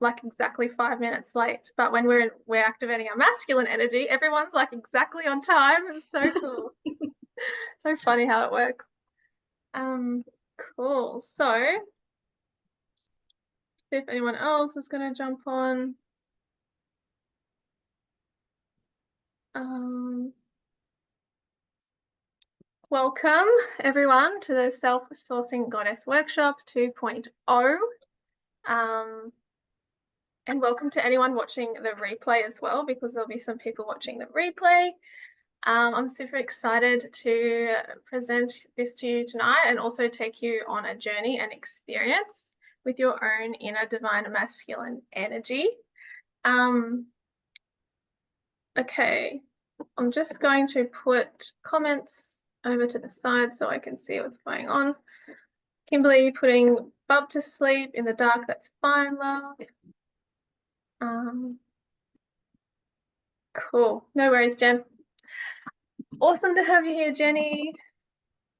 like exactly 5 minutes late. But when we're activating our masculine energy, everyone's like exactly on time. It's so cool. So funny how it works. Cool. So see if anyone else is going to jump on. Welcome everyone to the Self-Sourcing Goddess Workshop 2.0. And welcome to anyone watching the replay as well, because there'll be some people watching the replay. I'm super excited to present this to you tonight and also take you on a journey and experience with your own inner divine masculine energy. Okay, I'm just going to put comments over to the side so I can see what's going on. Kimberly putting Bub to sleep in the dark. That's fine, love. Cool. No worries, Jen. Awesome to have you here, Jenny.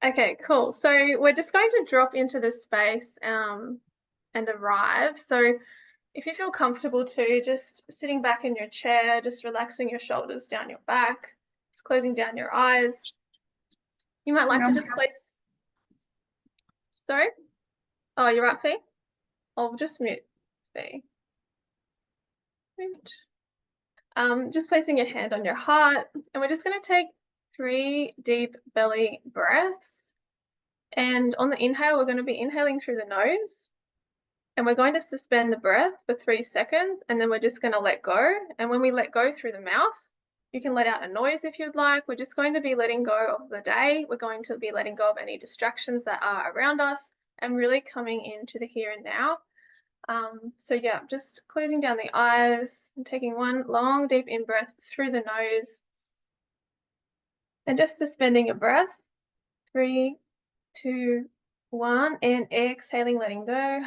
Okay, cool. So we're just going to drop into this space and arrive. So if you feel comfortable to, just sitting back in your chair, just relaxing your shoulders down your back, just closing down your eyes. You might like to just place. Sorry? Oh, you're right, Fee? I'll just mute Fee. Just placing your hand on your heart, and we're just going to take 3 deep belly breaths. And on the inhale, we're going to be inhaling through the nose, and we're going to suspend the breath for 3 seconds, and then we're just going to let go. And when we let go through the mouth, you can let out a noise if you'd like. We're just going to be letting go of the day. We're going to be letting go of any distractions that are around us and really coming into the here and now. So yeah, just closing down the eyes and taking 1 long deep in breath through the nose and just suspending your breath. 3, 2, 1, and exhaling, letting go.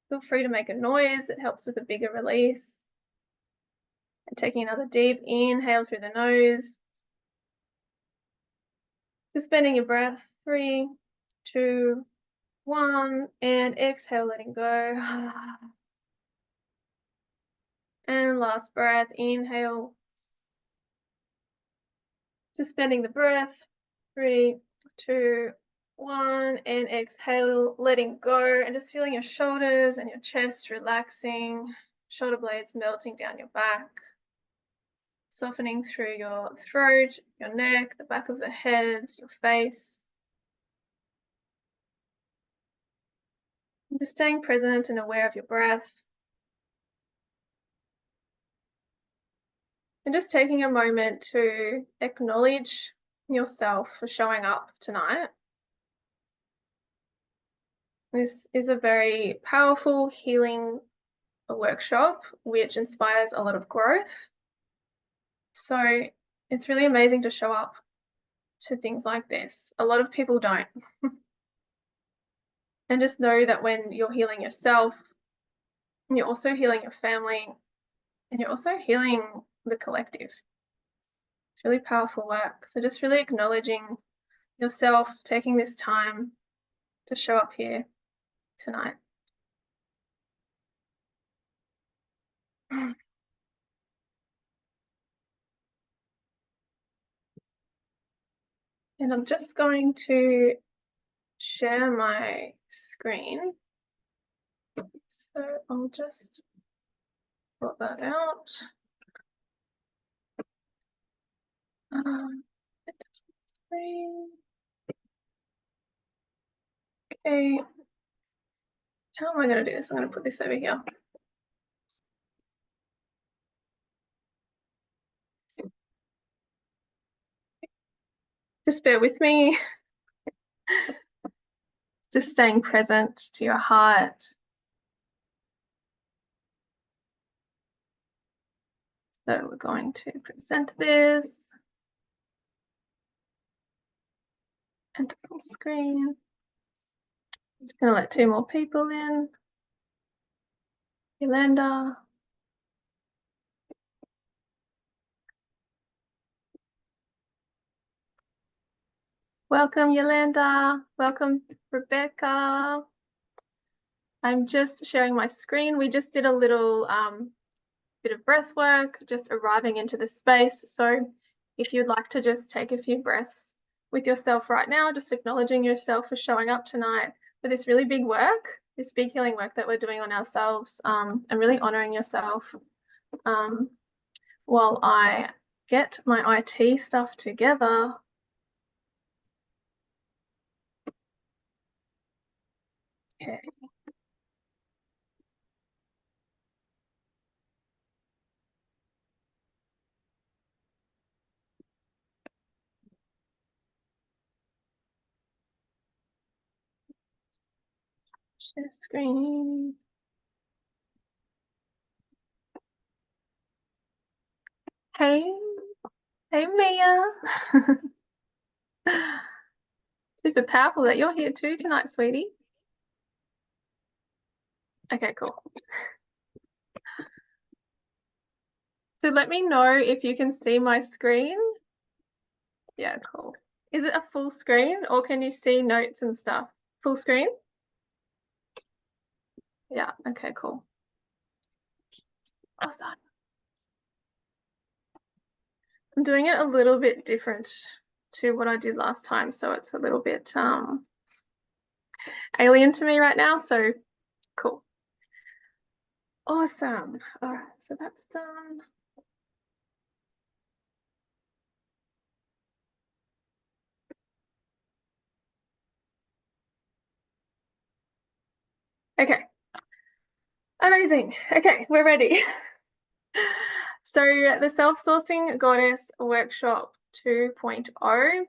Feel free to make a noise. It helps with a bigger release. And taking another deep inhale through the nose. Suspending your breath. 3, 2, 1, and exhale, letting go. And last breath, inhale. Suspending the breath. 3, 2, 1, and exhale, letting go, and just feeling your shoulders and your chest relaxing, shoulder blades melting down your back, softening through your throat, your neck, the back of the head, your face. And just staying present and aware of your breath. And just taking a moment to acknowledge yourself for showing up tonight. This is a very powerful healing workshop which inspires a lot of growth. So it's really amazing to show up to things like this. A lot of people don't. And just know that when you're healing yourself, you're also healing your family, and you're also healing the collective. It's really powerful work. So just really acknowledging yourself, taking this time to show up here tonight. And I'm just going to share my screen. So I'll just sort that out. Okay. How am I going to do this? I'm going to put this over here. Just bear with me. Just staying present to your heart. So we're going to present this. And full screen. I'm just going to let 2 more people in. Yolanda. Welcome, Yolanda. Welcome, Rebecca. I'm just sharing my screen. We just did a little bit of breath work, just arriving into the space. So if you'd like to just take a few breaths with yourself right now, just acknowledging yourself for showing up tonight for this really big work, this big healing work that we're doing on ourselves, and really honoring yourself while I get my IT stuff together. Okay. Share screen. Hey, hey Mia. Super powerful that you're here too tonight, sweetie. Okay, cool. So let me know if you can see my screen. Yeah, cool. Is it a full screen or can you see notes and stuff? Full screen? Yeah, okay, cool. Awesome. I'm doing it a little bit different to what I did last time, so it's a little bit alien to me right now, so cool. Awesome. All right, so that's done. Okay. Amazing. Okay, we're ready. So the Self-Sourcing Goddess Workshop 2.0,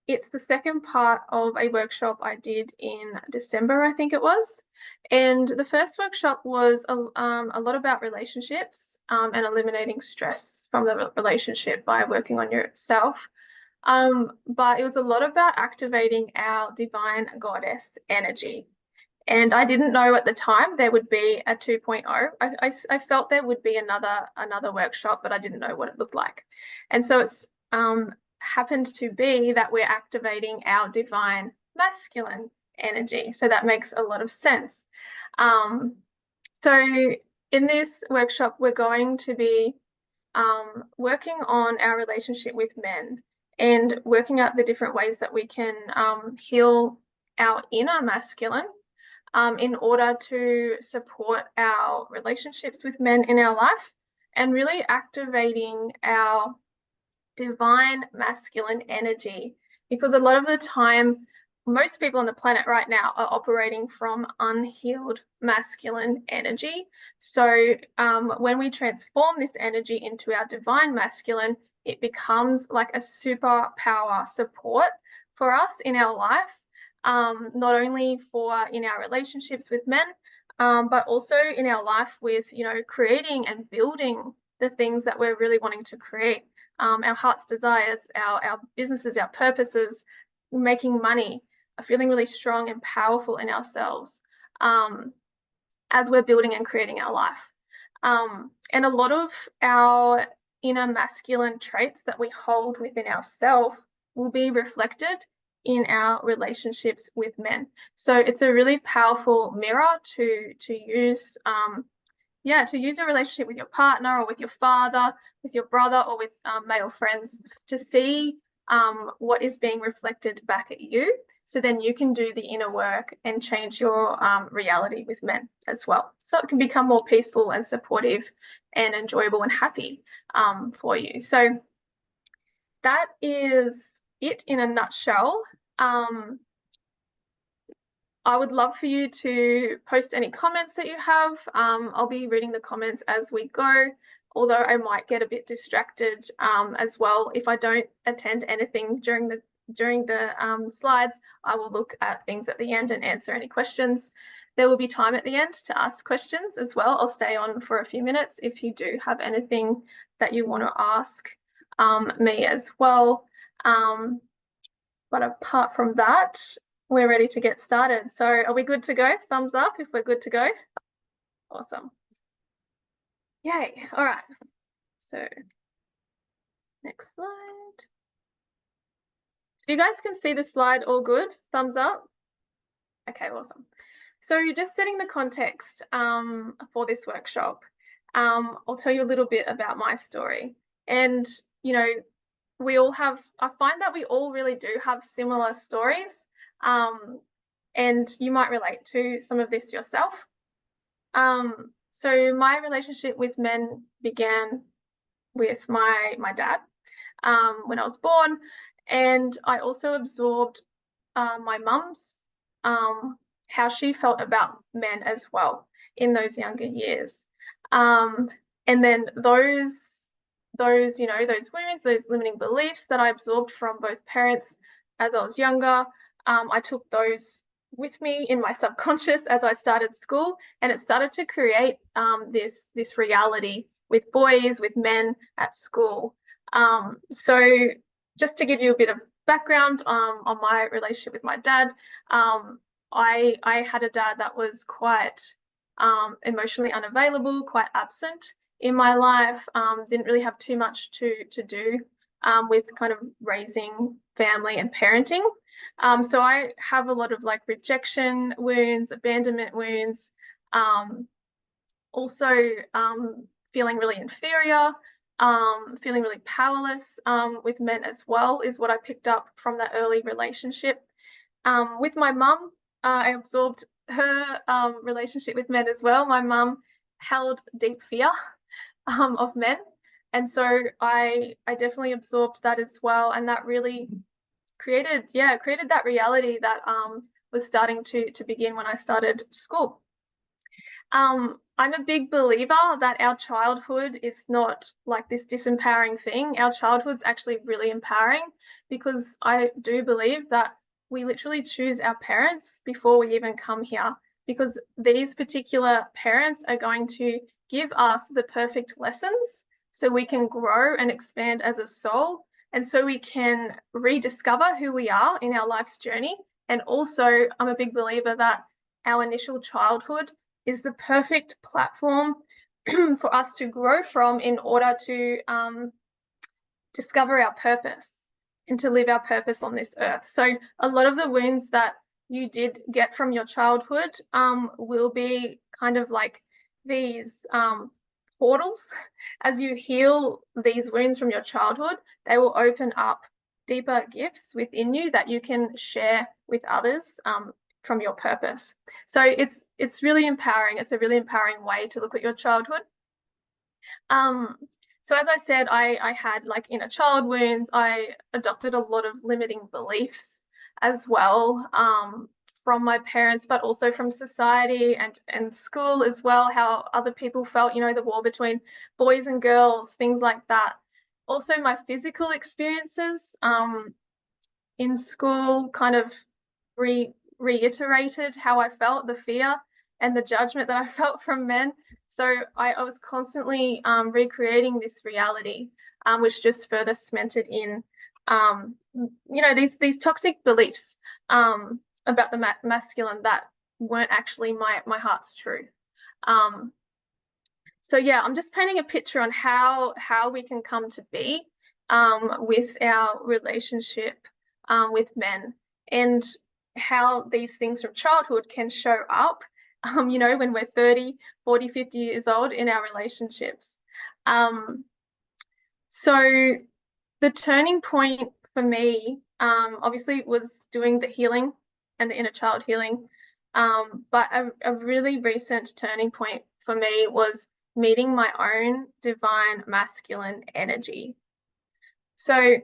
it's the second part of a workshop I did in December, I think it was. And the first workshop was a lot about relationships and eliminating stress from the relationship by working on yourself. But it was a lot about activating our divine goddess energy. And I didn't know at the time there would be a 2.0. I felt there would be another workshop, but I didn't know what it looked like. And so it's happened to be that we're activating our divine masculine energy. So that makes a lot of sense. So in this workshop, we're going to be working on our relationship with men and working out the different ways that we can heal our inner masculine in order to support our relationships with men in our life and really activating our divine masculine energy. Because a lot of the time, most people on the planet right now are operating from unhealed masculine energy. So when we transform this energy into our divine masculine, it becomes like a superpower support for us in our life, not only for in our relationships with men, but also in our life with, creating and building the things that we're really wanting to create. Our heart's desires, our businesses, our purposes, making money, feeling really strong and powerful in ourselves as we're building and creating our life. And a lot of our inner masculine traits that we hold within ourselves will be reflected in our relationships with men. So it's a really powerful mirror to use to use a relationship with your partner or with your father, with your brother, or with male friends to see what is being reflected back at you. So then you can do the inner work and change your reality with men as well. So it can become more peaceful and supportive and enjoyable and happy for you. So that is it in a nutshell. I would love for you to post any comments that you have. I'll be reading the comments as we go, although I might get a bit distracted as well. If I don't attend anything during the slides, I will look at things at the end and answer any questions. There will be time at the end to ask questions as well. I'll stay on for a few minutes if you do have anything that you want to ask me as well. But apart from that, we're ready to get started. So are we good to go? Thumbs up if we're good to go. Awesome. Yay. All right. So next slide. You guys can see the slide all good? Thumbs up? Okay, awesome. So just setting the context for this workshop, I'll tell you a little bit about my story. And, you know, I find that we all really do have similar stories. And you might relate to some of this yourself. So my relationship with men began with my dad when I was born, and I also absorbed my mum's how she felt about men as well in those younger years. Um, and then those those wounds, those limiting beliefs that I absorbed from both parents as I was younger, I took those with me in my subconscious as I started school, and it started to create this reality with boys, with men at school. So just to give you a bit of background on my relationship with my dad, I had a dad that was quite emotionally unavailable, quite absent in my life. Didn't really have too much to do with kind of raising family and parenting. So I have a lot of like rejection wounds, abandonment wounds, also feeling really inferior, feeling really powerless with men as well is what I picked up from that early relationship. With my mum, I absorbed her relationship with men as well. My mum held deep fear of men, and so I definitely absorbed that as well, and that really created that reality that was starting to begin when I started school. I'm a big believer that our childhood is not like this disempowering thing. Our childhood's actually really empowering, because I do believe that we literally choose our parents before we even come here, because these particular parents are going to give us the perfect lessons so we can grow and expand as a soul, and so we can rediscover who we are in our life's journey. And also, I'm a big believer that our initial childhood is the perfect platform for us to grow from in order to discover our purpose and to live our purpose on this earth. So a lot of the wounds that you did get from your childhood will be kind of like these portals. As you heal these wounds from your childhood, they will open up deeper gifts within you that you can share with others from your purpose. So it's really empowering. It's a really empowering way to look at your childhood. So as I said, I had like inner child wounds. I adopted a lot of limiting beliefs as well from my parents, but also from society and school as well, how other people felt, you know, the war between boys and girls, things like that. Also my physical experiences in school kind of reiterated how I felt, the fear and the judgment that I felt from men. So I was constantly recreating this reality, which just further cemented in, you know, these toxic beliefs about the masculine that weren't actually my heart's truth. So yeah, I'm just painting a picture on how we can come to be with our relationship with men, and how these things from childhood can show up, you know, when we're 30, 40, 50 years old in our relationships. So the turning point for me, obviously, was doing the healing and the inner child healing. But a really recent turning point for me was meeting my own divine masculine energy. So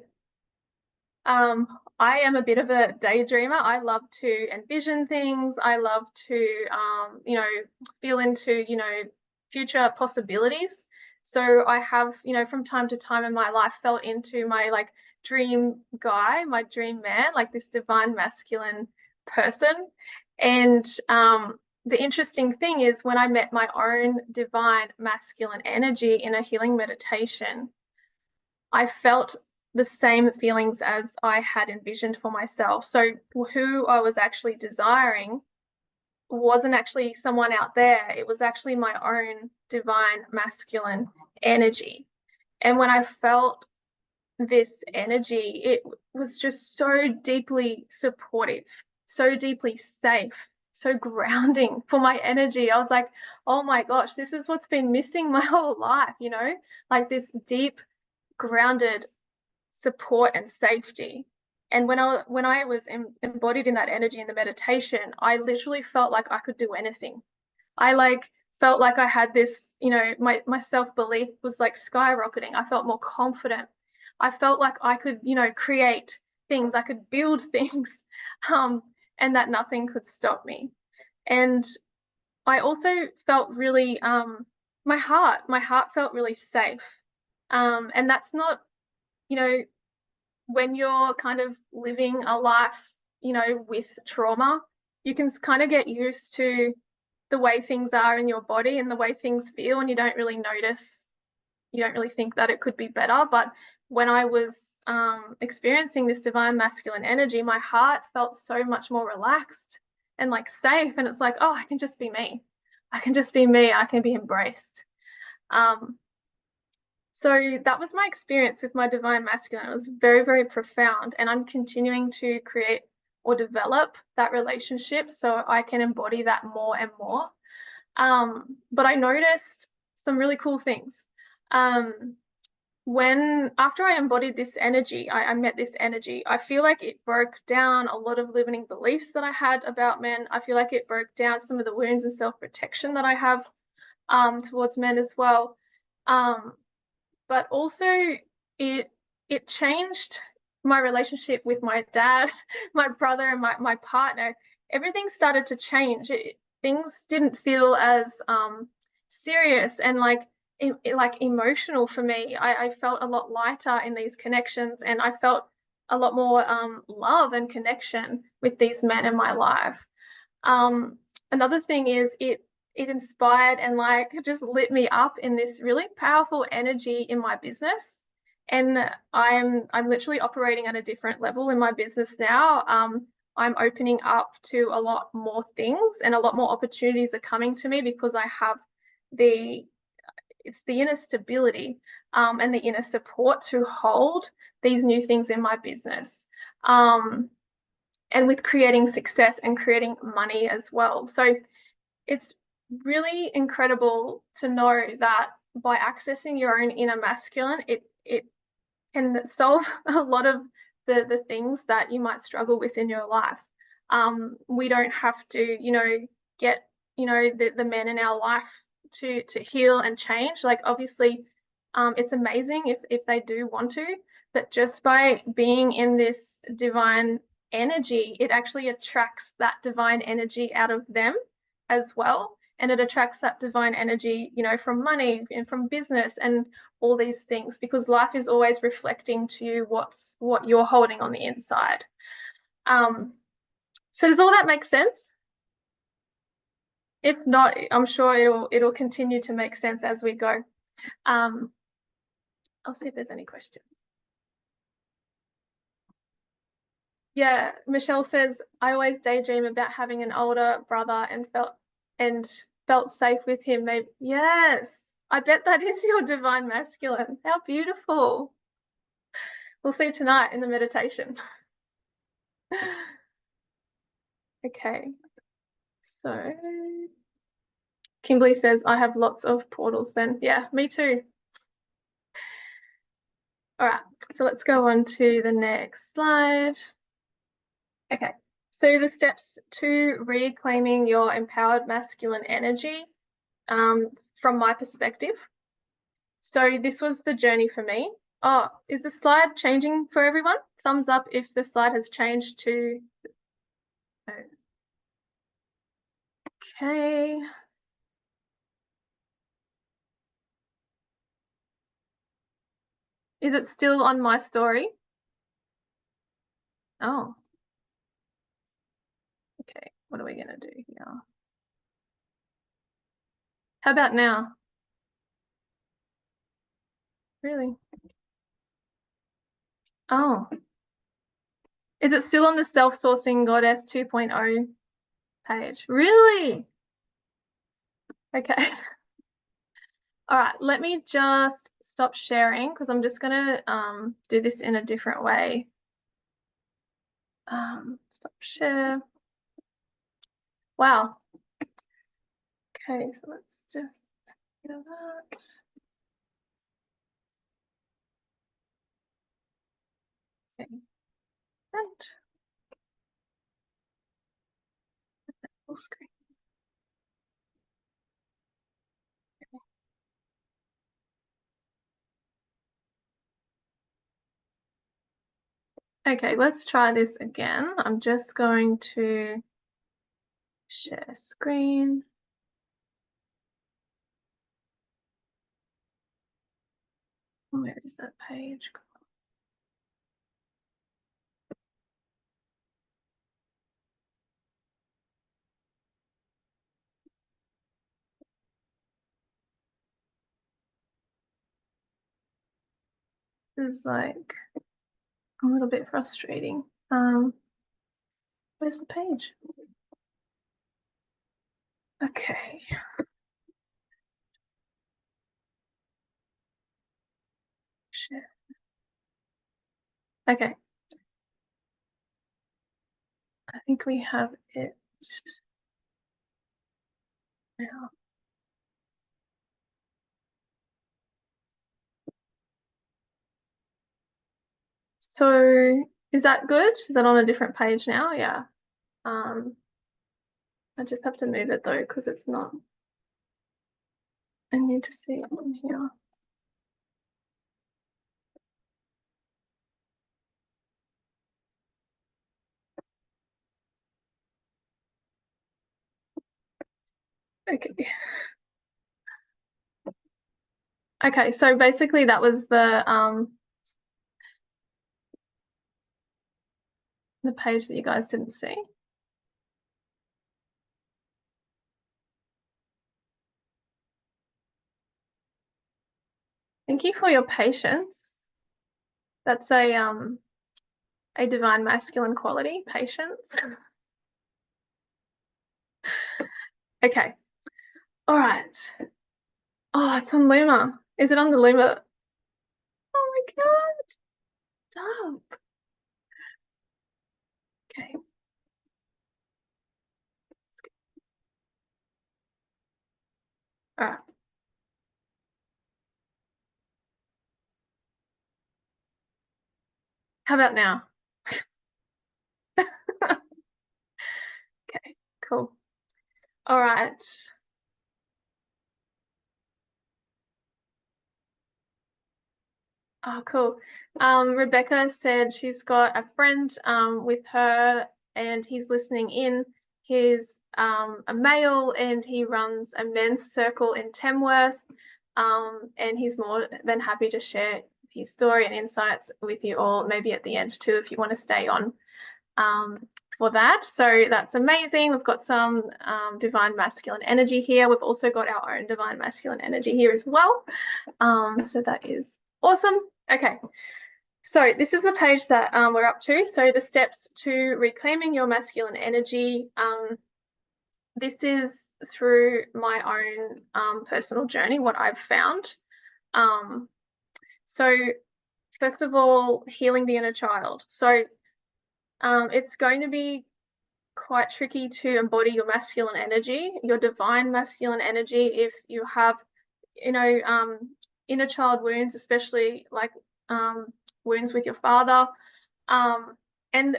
I am a bit of a daydreamer. I love to envision things. I love to, you know, feel into, you know, future possibilities. So I have, you know, from time to time in my life felt into my like dream guy, my dream man, like this divine masculine person. And the interesting thing is when I met my own divine masculine energy in a healing meditation, I felt the same feelings as I had envisioned for myself. So who I was actually desiring wasn't actually someone out there. It was actually my own divine masculine energy. And when I felt this energy, it was just so deeply supportive, so deeply safe. so grounding for my energy. I was like, oh my gosh, this is what's been missing my whole life, you know, like this deep, grounded support and safety. And when I was embodied in that energy in the meditation, I literally felt like I could do anything. I like felt like I had this, you know, my self-belief was like skyrocketing. I felt more confident. I felt like I could, you know, create things, I could build things, and that nothing could stop me. And I also felt really, my heart felt really safe. And that's not, you know, when you're kind of living a life, you know, with trauma, you can kind of get used to the way things are in your body and the way things feel, and you don't really notice, you don't really think that it could be better. But when I was experiencing this divine masculine energy, my heart felt so much more relaxed and like safe. And it's like, oh, I can just be me. I can just be me. I can be embraced. Um, so that was my experience with my divine masculine. It was very, very profound. And I'm continuing to create or develop that relationship so I can embody that more and more. But I noticed some really cool things. After I embodied this energy, I met this energy, I feel like it broke down a lot of limiting beliefs that I had about men. I feel like it broke down some of the wounds and self-protection that I have towards men as well. But also it changed my relationship with my dad, my brother, and my partner. Everything started to change. Things didn't feel as serious and like emotional for me. I felt a lot lighter in these connections, and I felt a lot more love and connection with these men in my life. Another thing is it inspired and like just lit me up in this really powerful energy in my business. And I'm literally operating at a different level in my business now. I'm opening up to a lot more things, and a lot more opportunities are coming to me because I have it's the inner stability and the inner support to hold these new things in my business. And with creating success and creating money as well. So it's really incredible to know that by accessing your own inner masculine, it can solve a lot of the things that you might struggle with in your life. We don't have to, you know, get, you know, the men in our life to heal and change. Like obviously, it's amazing if they do want to, but just by being in this divine energy, it actually attracts that divine energy out of them as well. And it attracts that divine energy, you know, from money and from business and all these things, because life is always reflecting to you what you're holding on the inside. So does all that make sense? If not, I'm sure it'll continue to make sense as we go. I'll see if there's any questions. Yeah, Michelle says, I always daydream about having an older brother and felt safe with him. Maybe yes, I bet that is your divine masculine. How beautiful. We'll see tonight in the meditation. Okay, so Kimberly says, I have lots of portals then. Yeah, me too. All right, so let's go on to the next slide. Okay, so the steps to reclaiming your empowered masculine energy from my perspective. So this was the journey for me. Oh, is the slide changing for everyone? Thumbs up if the slide has changed to... Okay. Is it still on my story? Oh. Okay, what are we gonna do here? How about now? Really? Oh. Is it still on the Self-Sourcing Goddess 2.0 page? Really? Okay. All right, let me just stop sharing because I'm just gonna do this in a different way. Stop share. Wow. Okay, so let's just get that. Okay. That. Full screen. Okay, let's try this again. I'm just going to share screen. Where is that page? This is like a little bit frustrating. Where's the page? Okay. Share. Okay. I think we have it now. So is that good? Is that on a different page now? Yeah. I just have to move it though, because it's not. I need to see it on here. Okay. Okay, so basically that was the page that you guys didn't see. Thank you for your patience. That's a divine masculine quality, patience. Okay. All right. Oh, it's on Luma. Is it on the Luma? Oh my God. Stop. Okay. All right. How about now? Okay, cool. All right. Oh, cool. Rebecca said she's got a friend with her and he's listening in. He's a male and he runs a men's circle in Tamworth. And he's more than happy to share his story and insights with you all, maybe at the end too, if you want to stay on for that. So that's amazing. We've got some divine masculine energy here. We've also got our own divine masculine energy here as well. So that is awesome. Okay, so this is the page that we're up to. So the steps to reclaiming your masculine energy. This is through my own personal journey, what I've found. So first of all, healing the inner child. So it's going to be quite tricky to embody your masculine energy, your divine masculine energy, if you have, inner child wounds, especially like wounds with your father. And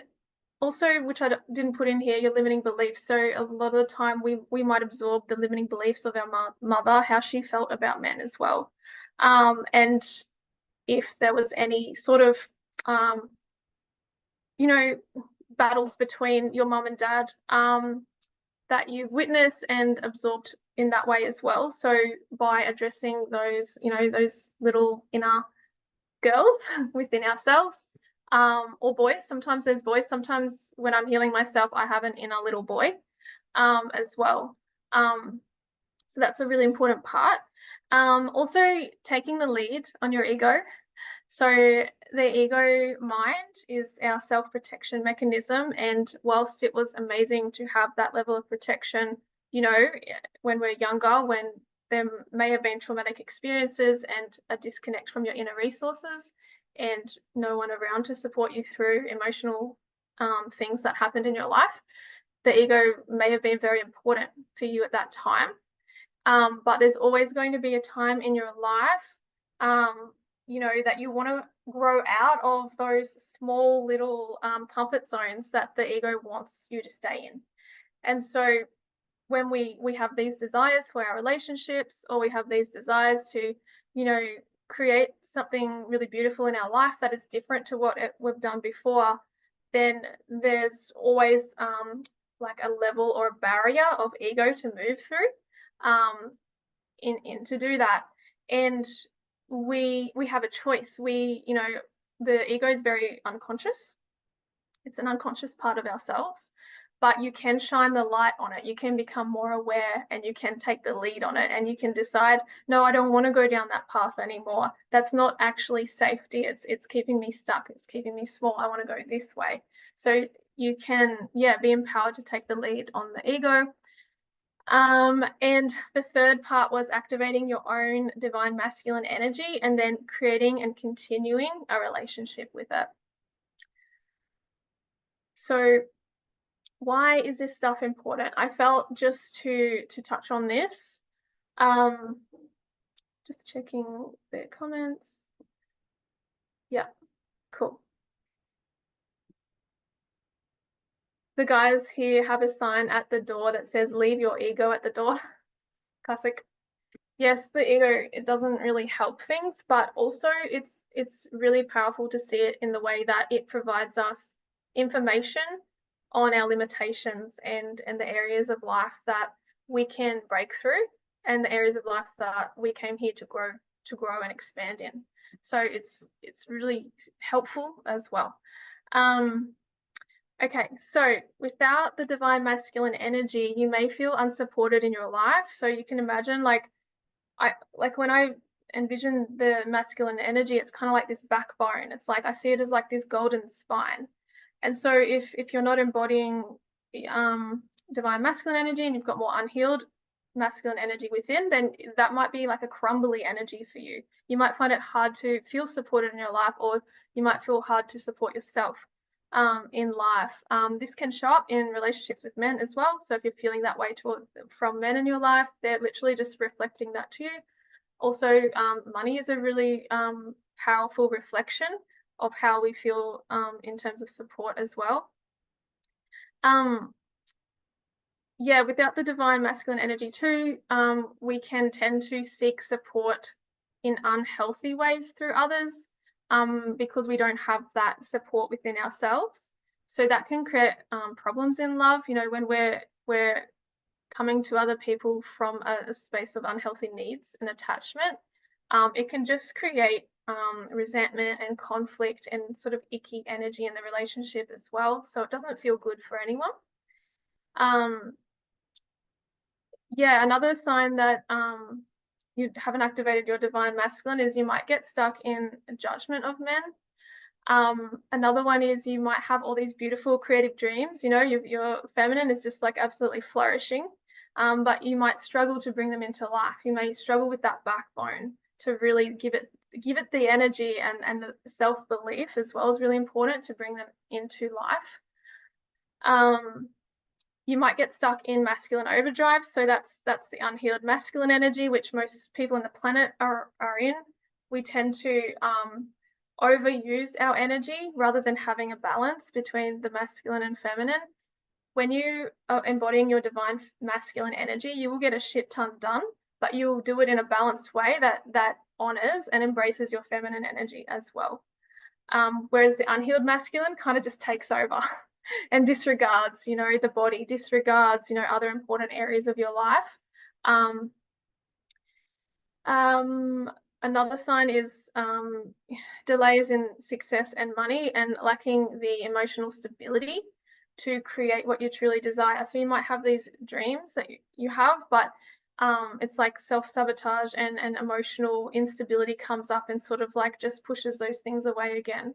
also, which I didn't put in here, your limiting beliefs. So a lot of the time we might absorb the limiting beliefs of our mother, how she felt about men as well. And if there was any sort of, you know, battles between your mum and dad that you've witnessed and absorbed in that way as well. So by addressing those, those little inner girls within ourselves, or boys, sometimes there's boys, sometimes when I'm healing myself, I have an inner little boy as well. So that's a really important part. Also taking the lead on your ego. So the ego mind is our self-protection mechanism. And whilst it was amazing to have that level of protection, when we're younger, when there may have been traumatic experiences and a disconnect from your inner resources and no one around to support you through emotional things that happened in your life, the ego may have been very important for you at that time. But there's always going to be a time in your life, you know, that you want to grow out of those small little comfort zones that the ego wants you to stay in. And so when we have these desires for our relationships, or we have these desires to, you know, create something really beautiful in our life that is different to what we've done before, then there's always like a level or a barrier of ego to move through in to do that. And we have a choice. You know, the ego is very unconscious. It's an unconscious part of ourselves, but you can shine the light on it. You can become more aware, and you can take the lead on it, and you can decide, no, I don't want to go down that path anymore. That's not actually safety. It's keeping me stuck. It's keeping me small. I want to go this way. So you can, yeah, be empowered to take the lead on the ego. And the third part was activating your own divine masculine energy, and then creating and continuing a relationship with it. So why is this stuff important? I felt just to touch on this, just checking the comments. Yeah, cool. The guys here have a sign at the door that says leave your ego at the door. Classic. Yes, the ego, it doesn't really help things, but also it's really powerful to see it in the way that it provides us information on our limitations and the areas of life that we can break through, and the areas of life that we came here to grow and expand in. So it's really helpful as well. Okay, so without the divine masculine energy, you may feel unsupported in your life. So you can imagine, like when I envision the masculine energy, it's kind of like this backbone. It's like I see it as like this golden spine. And so if you're not embodying divine masculine energy, and you've got more unhealed masculine energy within, then that might be like a crumbly energy for you. You might find it hard to feel supported in your life, or you might feel hard to support yourself in life. This can show up in relationships with men as well. So if you're feeling that way from men in your life, they're literally just reflecting that to you. Also, money is a really powerful reflection of how we feel in terms of support as well. Yeah, without the divine masculine energy too, we can tend to seek support in unhealthy ways through others, because we don't have that support within ourselves. So that can create problems in love. You know, when we're coming to other people from a space of unhealthy needs and attachment, it can just create resentment and conflict and sort of icky energy in the relationship as well. So it doesn't feel good for anyone. Yeah, another sign that you haven't activated your divine masculine is you might get stuck in judgment of men. Another one is you might have all these beautiful creative dreams. You know, your feminine is just like absolutely flourishing, but you might struggle to bring them into life. You may struggle with that backbone to really give it the energy, and the self-belief as well is really important to bring them into life. You might get stuck in masculine overdrive. So that's the unhealed masculine energy, which most people on the planet are in. We tend to overuse our energy rather than having a balance between the masculine and feminine. When you are embodying your divine masculine energy, you will get a shit ton done, but you will do it in a balanced way that honors and embraces your feminine energy as well. Whereas the unhealed masculine kind of just takes over and disregards, you know, the body, disregards, you know, other important areas of your life. Another sign is delays in success and money, and lacking the emotional stability to create what you truly desire. So you might have these dreams that you have, but it's like self-sabotage and emotional instability comes up and sort of like just pushes those things away again.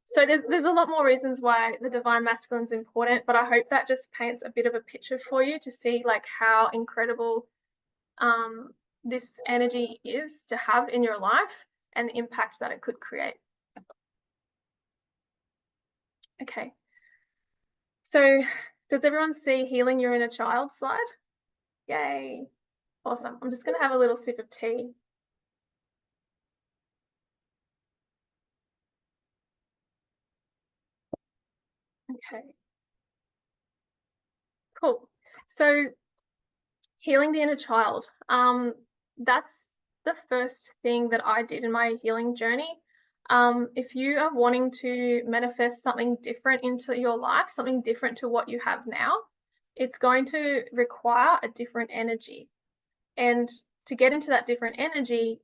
So there's a lot more reasons why the divine masculine is important, but I hope that just paints a bit of a picture for you to see like how incredible this energy is to have in your life and the impact that it could create. Okay. So does everyone see healing your inner child slide? Yay. Awesome. I'm just going to have a little sip of tea. Okay, cool. So healing the inner child. That's the first thing that I did in my healing journey. If you are wanting to manifest something different into your life, something different to what you have now, it's going to require a different energy. And to get into that different energy,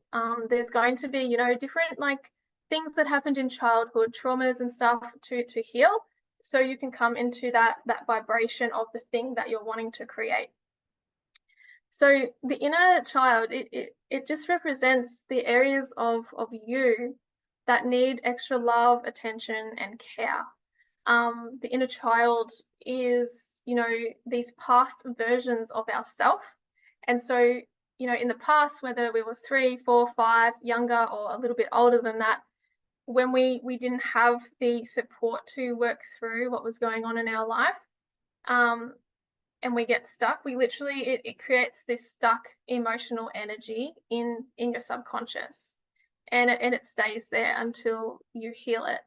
there's going to be, different like things that happened in childhood, traumas and stuff to heal, so you can come into that vibration of the thing that you're wanting to create. So the inner child, it just represents the areas of you that need extra love, attention, and care. The inner child is, these past versions of ourself. And so, in the past, whether we were 3, 4, 5, younger, or a little bit older than that, when we didn't have the support to work through what was going on in our life, and we get stuck, we literally, it creates this stuck emotional energy in your subconscious, and it stays there until you heal it.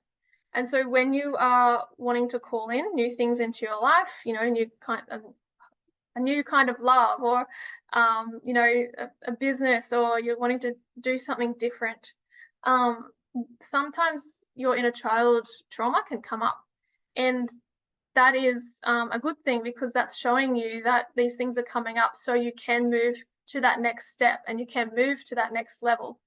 And so when you are wanting to call in new things into your life, a new kind of love, or a business, or you're wanting to do something different, sometimes your inner child trauma can come up, and that is a good thing, because that's showing you that these things are coming up so you can move to that next step and you can move to that next level.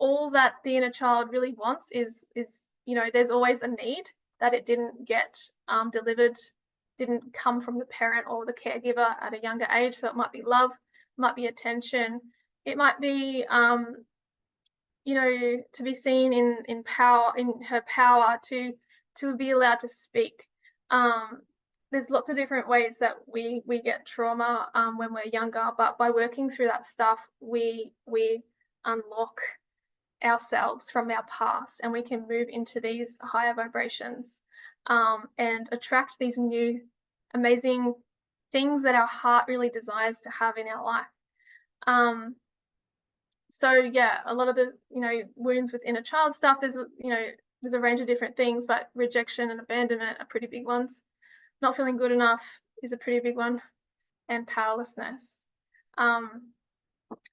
All that the inner child really wants is there's always a need that it didn't get delivered, didn't come from the parent or the caregiver at a younger age. So it might be love, might be attention, it might be to be seen in power, in her power, to be allowed to speak. There's lots of different ways that we get trauma when we're younger, but by working through that stuff, we unlock ourselves from our past, and we can move into these higher vibrations, and attract these new amazing things that our heart really desires to have in our life. So yeah, a lot of the wounds with inner child stuff, there's a range of different things, but rejection and abandonment are pretty big ones. Not feeling good enough is a pretty big one, and powerlessness.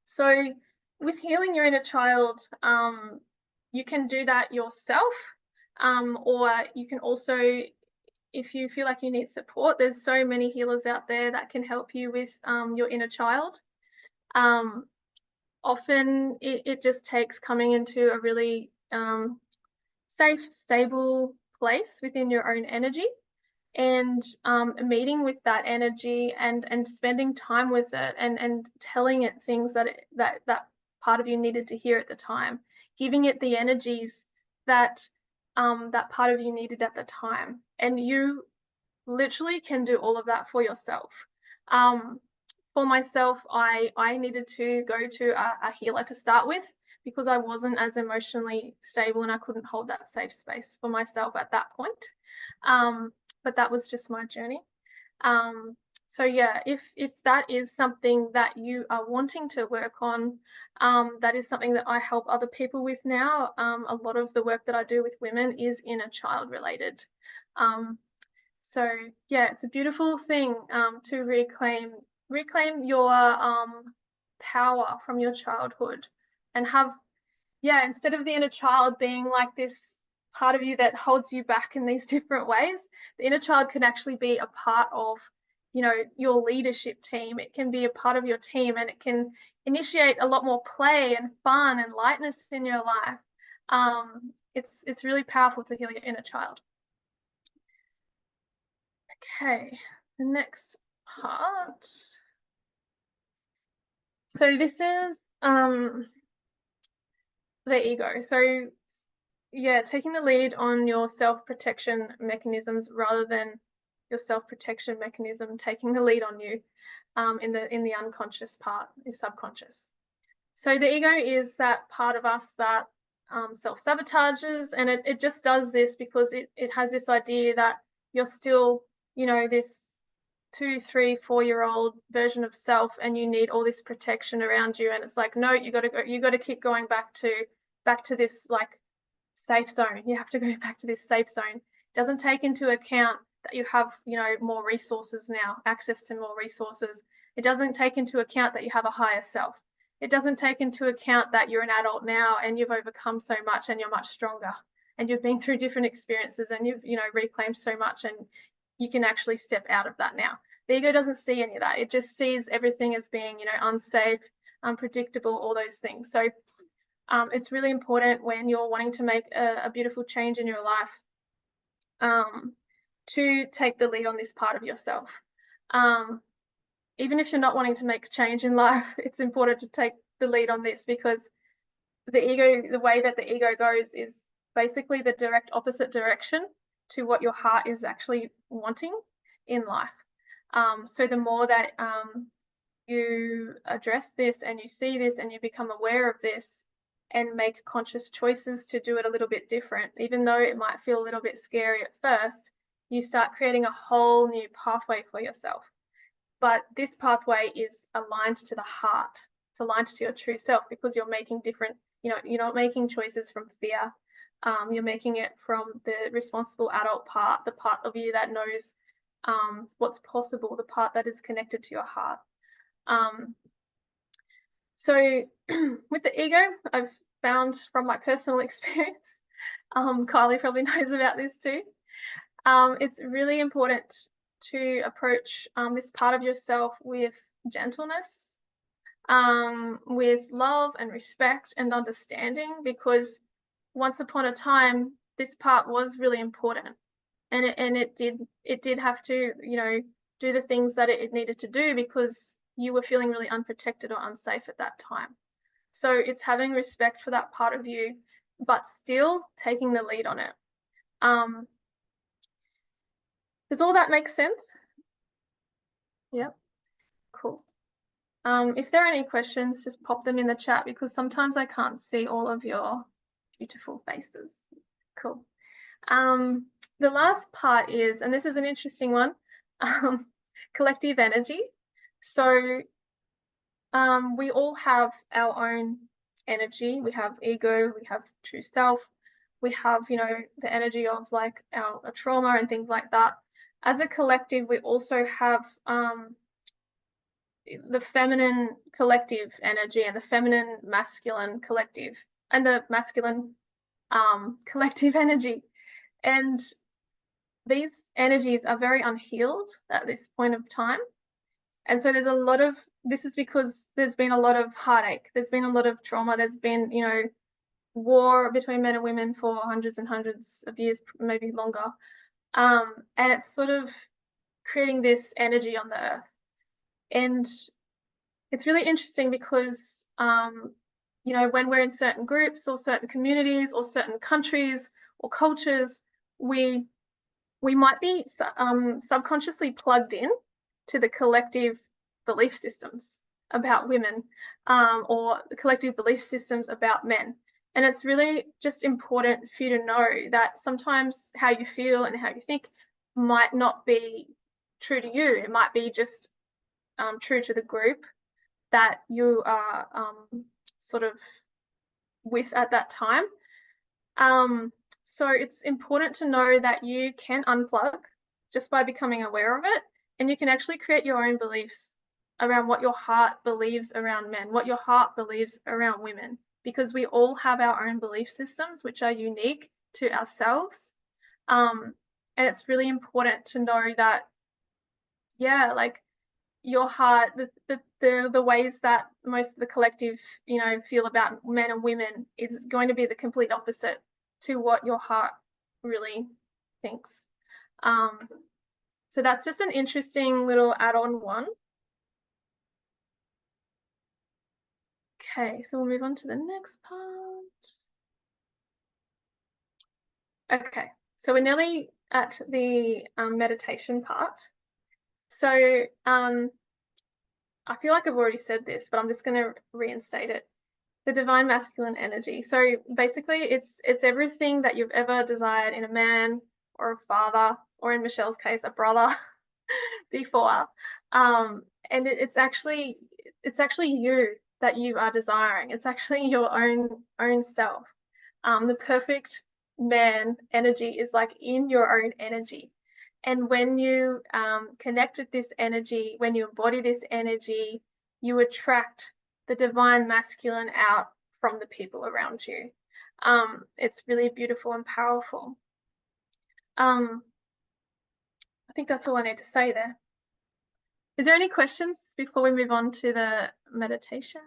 So with healing your inner child, you can do that yourself, or you can also, if you feel like you need support, there's so many healers out there that can help you with your inner child. Often it just takes coming into a really safe, stable place within your own energy, and meeting with that energy, and spending time with it, and telling it things that part of you needed to hear at the time, giving it the energies that that part of you needed at the time. And you literally can do all of that for yourself. For myself, I needed to go to a healer to start with, because I wasn't as emotionally stable and I couldn't hold that safe space for myself at that point. But that was just my journey. So yeah, if that is something that you are wanting to work on, that is something that I help other people with now. A lot of the work that I do with women is inner child related. So yeah, it's a beautiful thing to reclaim your power from your childhood, and have, instead of the inner child being like this part of you that holds you back in these different ways, the inner child can actually be a part of your leadership team. It can be a part of your team, and it can initiate a lot more play and fun and lightness in your life. It's really powerful to heal your inner child. Okay, the next part. So this is the ego. So yeah, taking the lead on your self-protection mechanisms rather than your self-protection mechanism taking the lead on you, in the unconscious part, is subconscious. So the ego is that part of us that self-sabotages, and it just does this because it has this idea that you're still, you know, this 2, 3, 4-year-old version of self, and you need all this protection around you. And it's like, no, you got to keep going back to this like safe zone. You have to go back to this safe zone. It doesn't take into account that you have, you know, more resources now, access to more resources. It doesn't take into account that you have a higher self. It doesn't take into account that you're an adult now and you've overcome so much and you're much stronger and you've been through different experiences and you've, you know, reclaimed so much and you can actually step out of that now. The ego doesn't see any of that. It just sees everything as being, you know, unsafe, unpredictable, all those things. So it's really important when you're wanting to make a beautiful change in your life to take the lead on this part of yourself. Even if you're not wanting to make a change in life, it's important to take the lead on this, because the ego, the way that the ego goes is basically the direct opposite direction to what your heart is actually wanting in life. So the more that you address this and you see this and you become aware of this and make conscious choices to do it a little bit different, even though it might feel a little bit scary at first, you start creating a whole new pathway for yourself. But this pathway is aligned to the heart. It's aligned to your true self, because you're making different, you know, you're not making choices from fear. You're making it from the responsible adult part, the part of you that knows what's possible, the part that is connected to your heart. So with the ego, I've found from my personal experience, Kylie probably knows about this too, it's really important to approach this part of yourself with gentleness, with love and respect and understanding, because once upon a time, this part was really important, and it did have to, you know, do the things that it needed to do because you were feeling really unprotected or unsafe at that time. So it's having respect for that part of you, but still taking the lead on it. Does all that make sense? Yep, cool. If there are any questions, just pop them in the chat, because sometimes I can't see all of your beautiful faces. Cool. The last part is, and this is an interesting one, collective energy. So we all have our own energy. We have ego, we have true self, we have, you know, the energy of like our trauma and things like that. As a collective, we also have the feminine collective energy and the feminine masculine collective, and the masculine collective energy. And these energies are very unhealed at this point of time. And so there's a lot of, this is because there's been a lot of heartache, there's been a lot of trauma, there's been, you know, war between men and women for hundreds and hundreds of years, maybe longer. And it's sort of creating this energy on the earth. And it's really interesting because, you know, when we're in certain groups or certain communities or certain countries or cultures, we might be subconsciously plugged in to the collective belief systems about women, or the collective belief systems about men. And it's really just important for you to know that sometimes how you feel and how you think might not be true to you. It might be just true to the group that you are sort of with at that time. So it's important to know that you can unplug just by becoming aware of it, and you can actually create your own beliefs around what your heart believes around men, what your heart believes around women, because we all have our own belief systems which are unique to ourselves. And it's really important to know that, yeah, like your heart, the ways that most of the collective, you know, feel about men and women is going to be the complete opposite to what your heart really thinks. So that's just an interesting little add-on one. Okay, so we'll move on to the next part. Okay, so we're nearly at the meditation part. So I feel like I've already said this, but I'm just going to reinstate it. The divine masculine energy. So basically it's everything that you've ever desired in a man or a father, or in Michelle's case, a brother before. And it's actually you that you are desiring. It's actually your own self. The perfect man energy is like in your own energy. And when you connect with this energy, when you embody this energy, you attract the divine masculine out from the people around you. It's really beautiful and powerful. I think that's all I need to say there. Is there any questions before we move on to the meditation?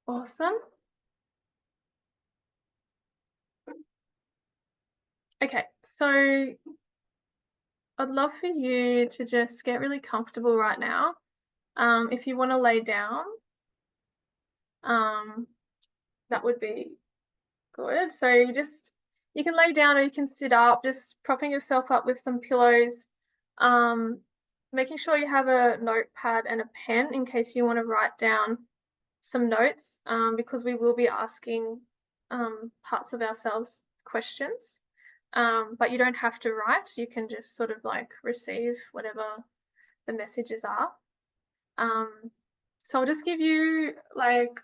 Awesome. Okay, so I'd love for you to just get really comfortable right now. If you want to lay down, that would be good. So you can lay down or you can sit up, just propping yourself up with some pillows. Making sure you have a notepad and a pen in case you want to write down some notes, because we will be asking parts of ourselves questions. But you don't have to write. You can just sort of like receive whatever the messages are. So I'll just give you like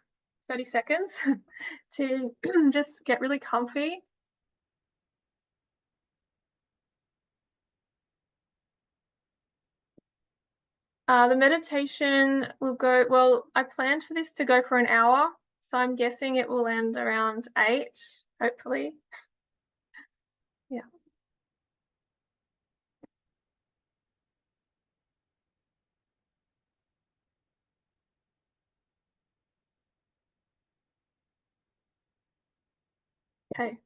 30 seconds to just get really comfy. The meditation will go, well, I planned for this to go for an hour, so I'm guessing it will end around 8, hopefully. Yeah. Okay.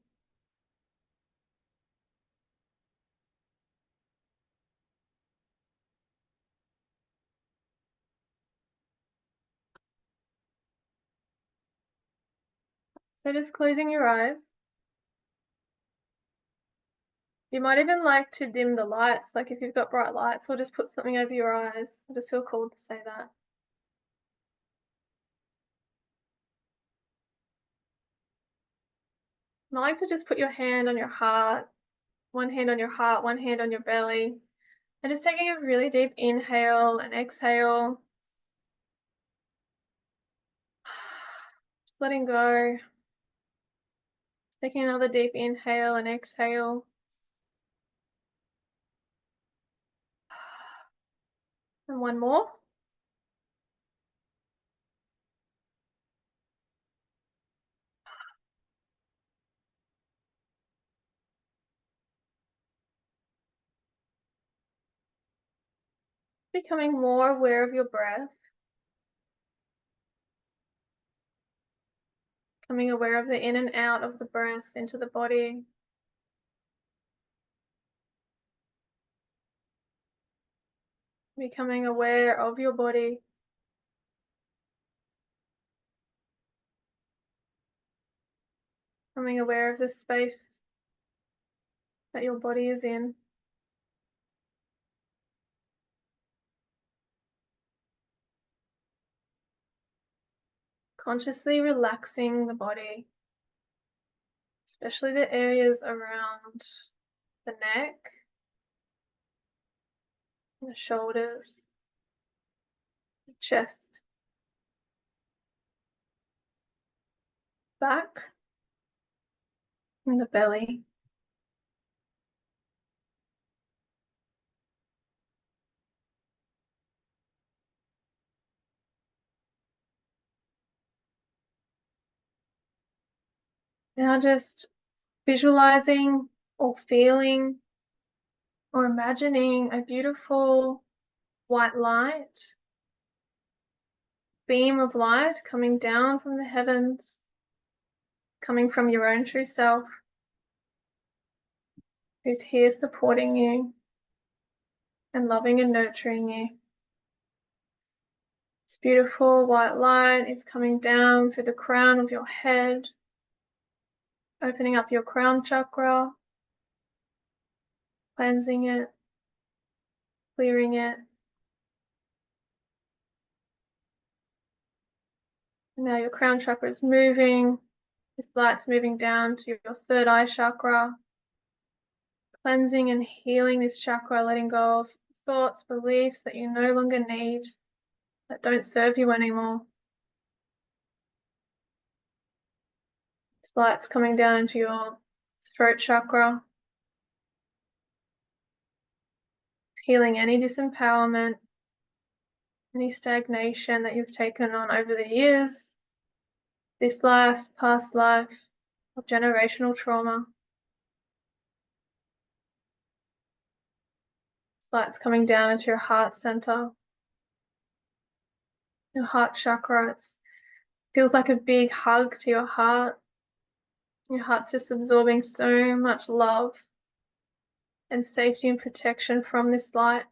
So just closing your eyes. You might even like to dim the lights, like if you've got bright lights, or just put something over your eyes. I just feel called to say that. I like to just put your hand on your heart, one hand on your heart, one hand on your belly, and just taking a really deep inhale and exhale. Just letting go. Taking another deep inhale and exhale. And one more. Becoming more aware of your breath. Becoming aware of the in and out of the breath into the body. Becoming aware of your body. Becoming aware of the space that your body is in. Consciously relaxing the body, especially the areas around the neck, the shoulders, the chest, back, and the belly. Now just visualizing or feeling or imagining a beautiful white light, beam of light coming down from the heavens, coming from your own true self, who's here supporting you and loving and nurturing you. This beautiful white light is coming down through the crown of your head, opening up your crown chakra, cleansing it, clearing it. Now your crown chakra is moving This light's moving down to your third eye chakra, cleansing and healing this chakra, letting go of thoughts, beliefs that you no longer need, that don't serve you anymore. This light's coming down into your throat chakra, healing any disempowerment, any stagnation that you've taken on over the years, this life, past life, or generational trauma. This light's coming down into your heart center, your heart chakra. It feels like a big hug to your heart. Your heart's just absorbing so much love and safety and protection from this light.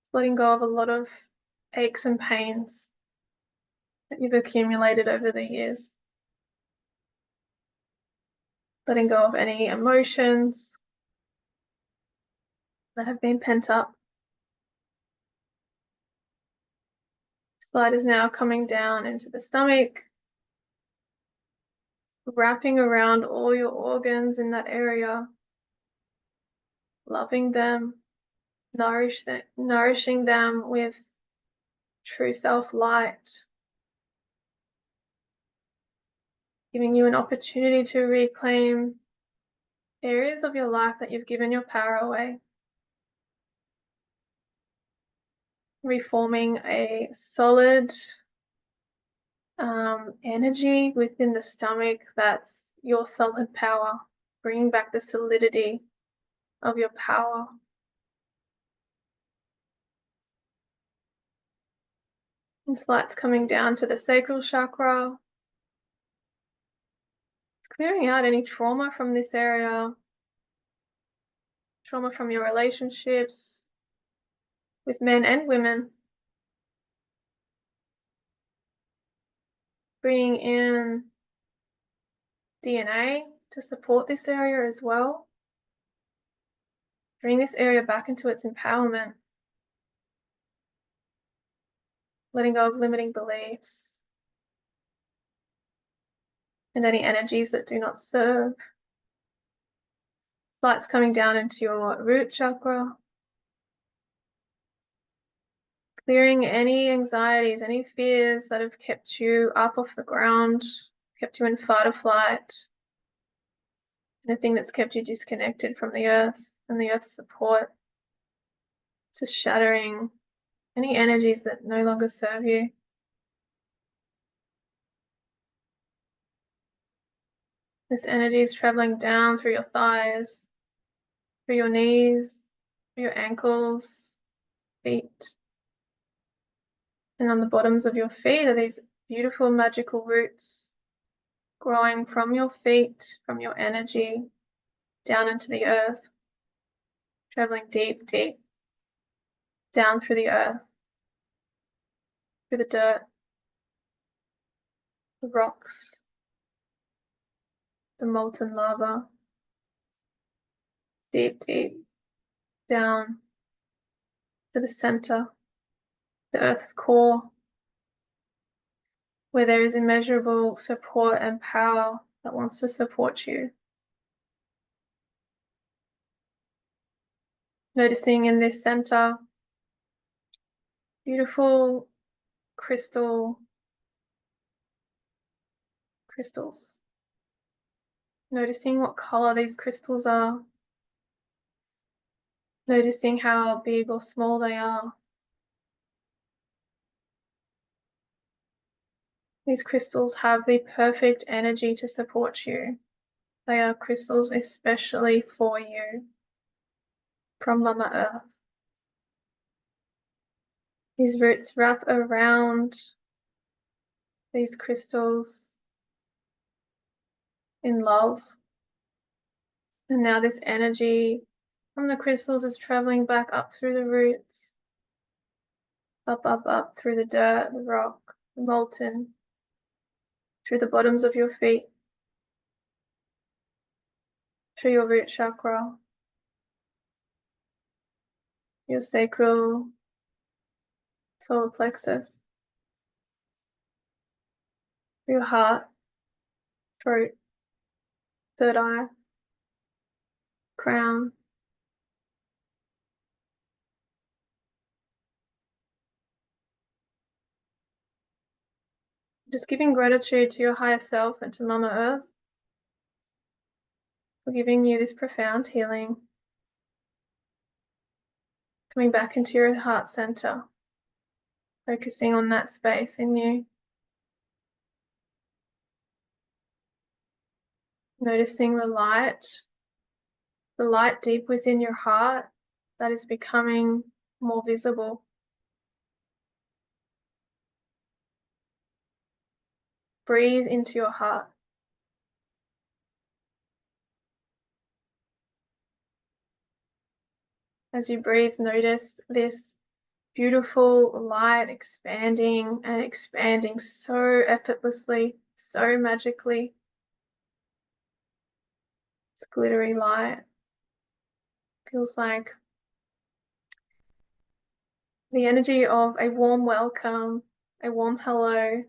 It's letting go of a lot of aches and pains that you've accumulated over the years. Letting go of any emotions that have been pent up. This light is now coming down into the stomach, wrapping around all your organs in that area, loving them, nourishing them with true self light, giving you an opportunity to reclaim areas of your life that you've given your power away, reforming a solid energy within the stomach that's your solid power, bringing back the solidity of your power. This light's coming down to the sacral chakra. It's clearing out any trauma from this area, trauma from your relationships with men and women. Bringing in DNA to support this area as well. Bring this area back into its empowerment. Letting go of limiting beliefs and any energies that do not serve. Light's coming down into your root chakra. Clearing any anxieties, any fears that have kept you up off the ground, kept you in fight or flight. Anything that's kept you disconnected from the earth and the earth's support. Just shattering any energies that no longer serve you. This energy is traveling down through your thighs, through your knees, through your ankles, feet. And on the bottoms of your feet are these beautiful magical roots growing from your feet, from your energy, down into the earth, traveling deep, deep, down through the earth, through the dirt, the rocks, the molten lava, deep, deep, down to the center, the earth's core, where there is immeasurable support and power that wants to support you. Noticing in this center, beautiful crystals. Noticing what color these crystals are. Noticing how big or small they are. These crystals have the perfect energy to support you. They are crystals especially for you from Mama Earth. These roots wrap around these crystals in love. And now this energy from the crystals is traveling back up through the roots, up through the dirt, the rock, the molten, through the bottoms of your feet, through your root chakra, your sacral solar plexus, through your heart, throat, third eye, crown. Just giving gratitude to your higher self and to Mama Earth for giving you this profound healing. Coming back into your heart center, focusing on that space in you. Noticing the light deep within your heart that is becoming more visible. Breathe into your heart. As you breathe, notice this beautiful light expanding and expanding so effortlessly, so magically. It's glittery light. Feels like the energy of a warm welcome, a warm hello,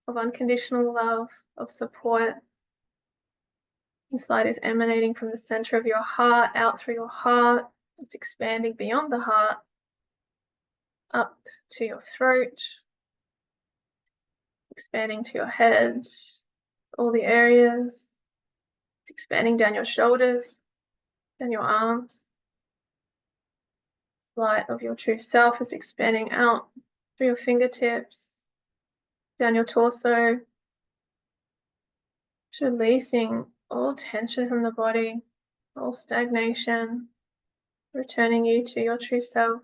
of unconditional love, of support. This light is emanating from the center of your heart, out through your heart. It's expanding beyond the heart, up to your throat, expanding to your head, all the areas. It's expanding down your shoulders, down your arms. Light of your true self is expanding out through your fingertips, down your torso, releasing all tension from the body, all stagnation, returning you to your true self.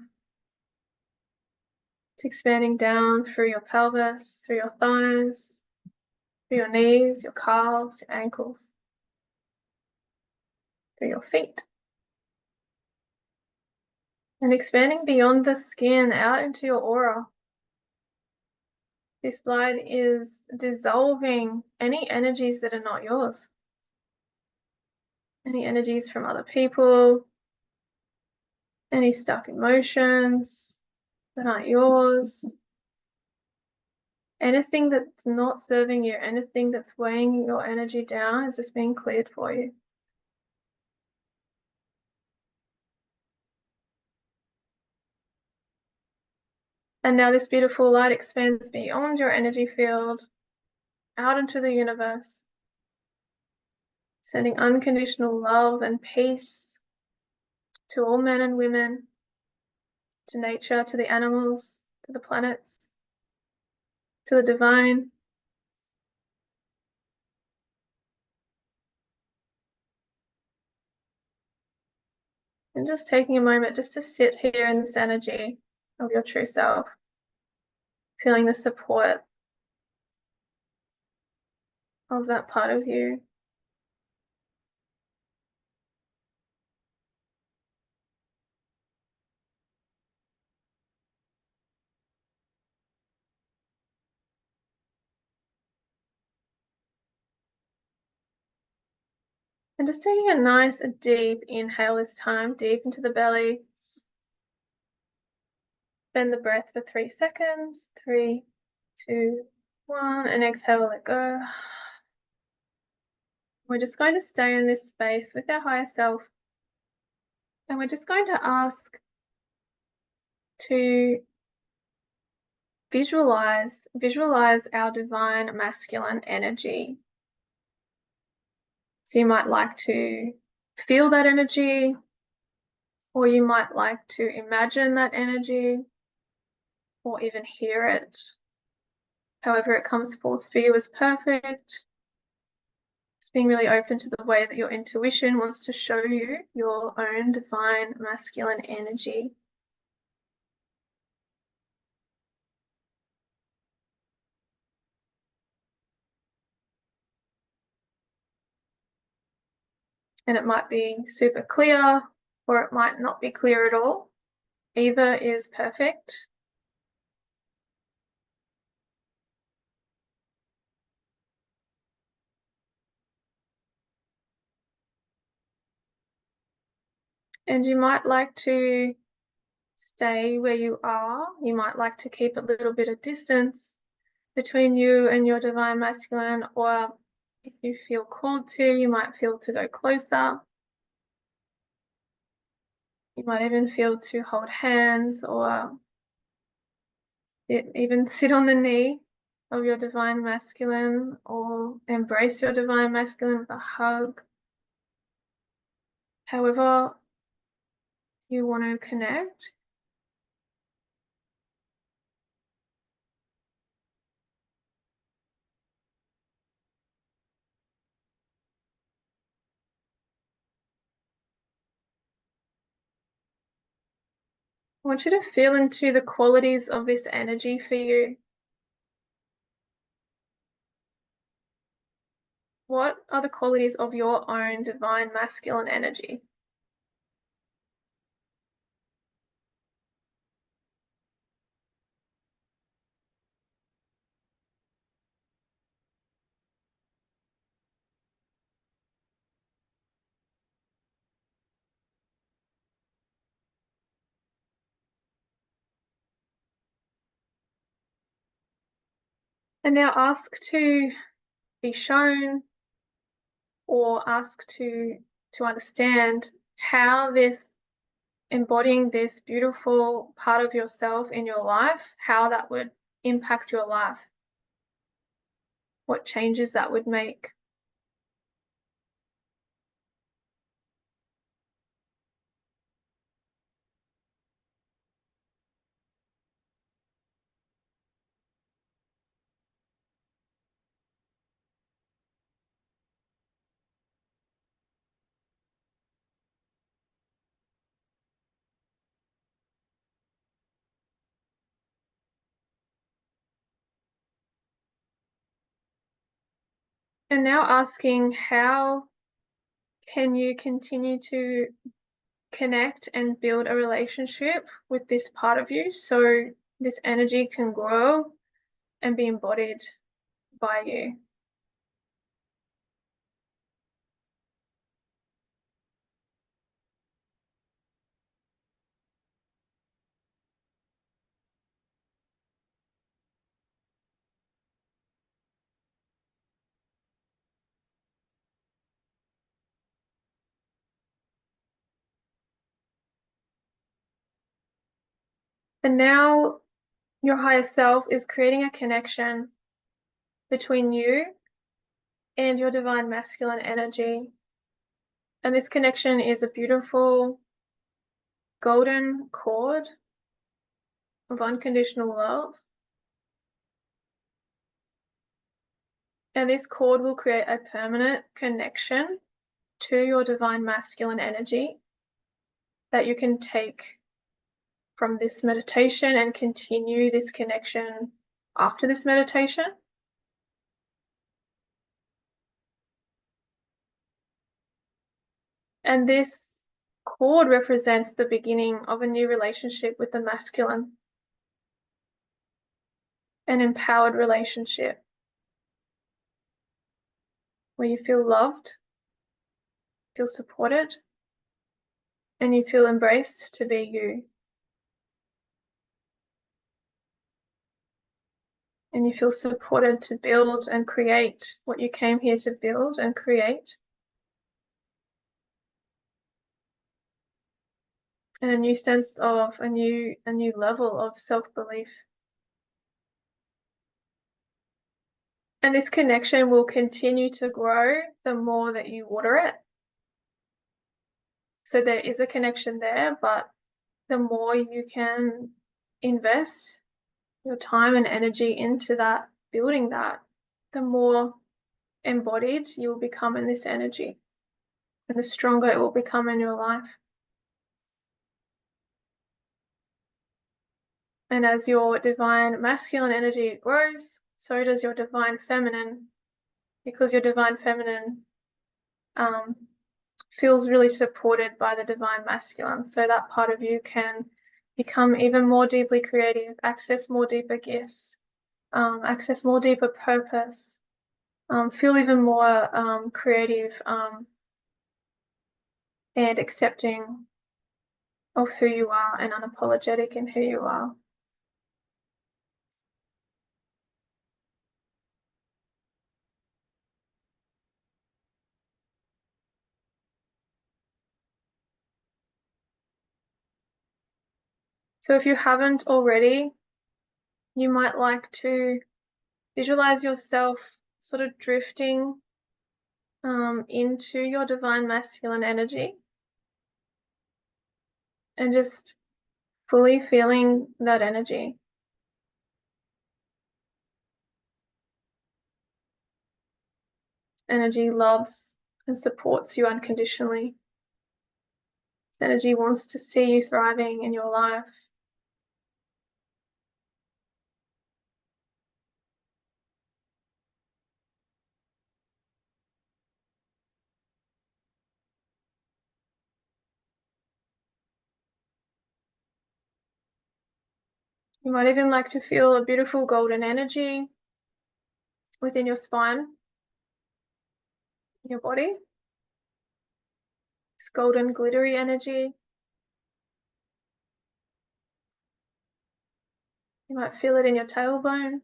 It's expanding down through your pelvis, through your thighs, through your knees, your calves, your ankles, through your feet. And expanding beyond the skin out into your aura. This light is dissolving any energies that are not yours. Any energies from other people, any stuck emotions that aren't yours. Anything that's not serving you, anything that's weighing your energy down is just being cleared for you. And now this beautiful light expands beyond your energy field, out into the universe, sending unconditional love and peace to all men and women, to nature, to the animals, to the planets, to the divine. And just taking a moment just to sit here in this energy of your true self, feeling the support of that part of you. And just taking a nice deep inhale this time, deep into the belly. Bend the breath for 3 seconds. 3, 2, 1, and exhale, let go. We're just going to stay in this space with our higher self. And we're just going to ask to visualize our divine masculine energy. So you might like to feel that energy, or you might like to imagine that energy, or even hear it. However it comes forth for you is perfect. Just being really open to the way that your intuition wants to show you your own divine masculine energy. And it might be super clear, or it might not be clear at all. Either is perfect. And you might like to stay where you are. You might like to keep a little bit of distance between you and your divine masculine, or if you feel called to, you might feel to go closer. You might even feel to hold hands or even sit on the knee of your divine masculine or embrace your divine masculine with a hug. However you want to connect. I want you to feel into the qualities of this energy for you. What are the qualities of your own divine masculine energy? And now ask to be shown or ask to understand how this embodying this beautiful part of yourself in your life, how that would impact your life, what changes that would make. And now asking, how can you continue to connect and build a relationship with this part of you so this energy can grow and be embodied by you? And now your higher self is creating a connection between you and your divine masculine energy. And this connection is a beautiful golden cord of unconditional love. And this cord will create a permanent connection to your divine masculine energy that you can take from this meditation and continue this connection after this meditation. And this cord represents the beginning of a new relationship with the masculine, an empowered relationship where you feel loved, feel supported, and you feel embraced to be you. And you feel supported to build and create what you came here to build and create. And a new sense of a new level of self-belief. And this connection will continue to grow the more that you water it. So there is a connection there, but the more you can invest your time and energy into that, building that, the more embodied you will become in this energy and the stronger it will become in your life. And as your divine masculine energy grows, so does your divine feminine, because your divine feminine feels really supported by the divine masculine. So that part of you can become even more deeply creative, access more deeper gifts, access more deeper purpose, feel even more creative and accepting of who you are and unapologetic in who you are. So if you haven't already, you might like to visualize yourself sort of drifting into your divine masculine energy and just fully feeling that energy. Energy loves and supports you unconditionally. This energy wants to see you thriving in your life. You might even like to feel a beautiful golden energy within your spine, in your body. This golden glittery energy. You might feel it in your tailbone.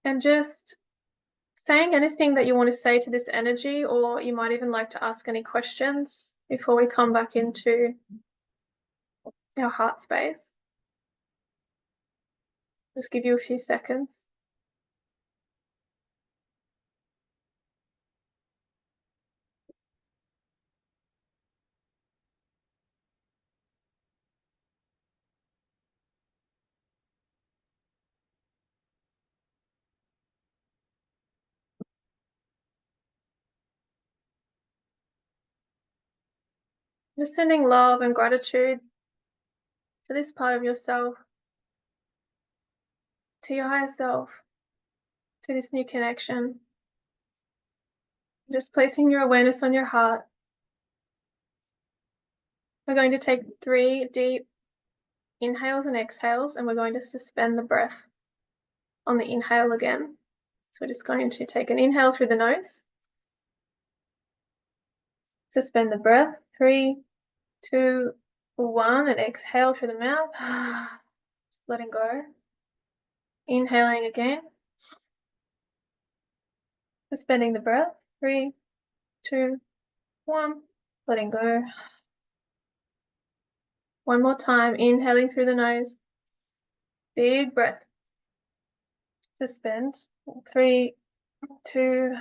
And just saying anything that you want to say to this energy, or you might even like to ask any questions before we come back into our heart space. Just give you a few seconds. Just sending love and gratitude to this part of yourself, to your higher self, to this new connection. Just placing your awareness on your heart. We're going to take 3 deep inhales and exhales, and we're going to suspend the breath on the inhale again. So we're just going to take an inhale through the nose, suspend the breath, 3, 2, 1, and exhale through the mouth. Just letting go. Inhaling again. Suspending the breath, 3, 2, 1, letting go. One more time, inhaling through the nose. Big breath. Suspend. 3, 2,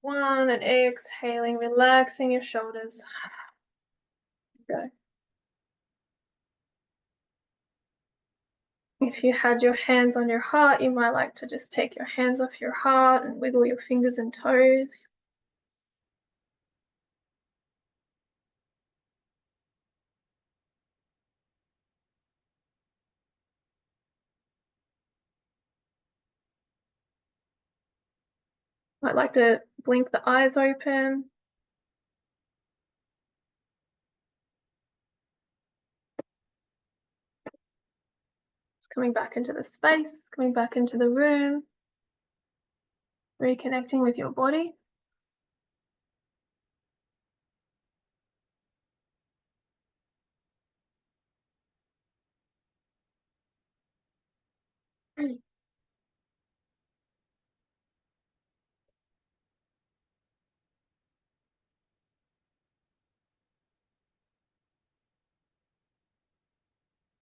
1, and exhaling, relaxing your shoulders. Go. If you had your hands on your heart, you might like to just take your hands off your heart and wiggle your fingers and toes. Might like to blink the eyes open. Just coming back into the space, coming back into the room, reconnecting with your body.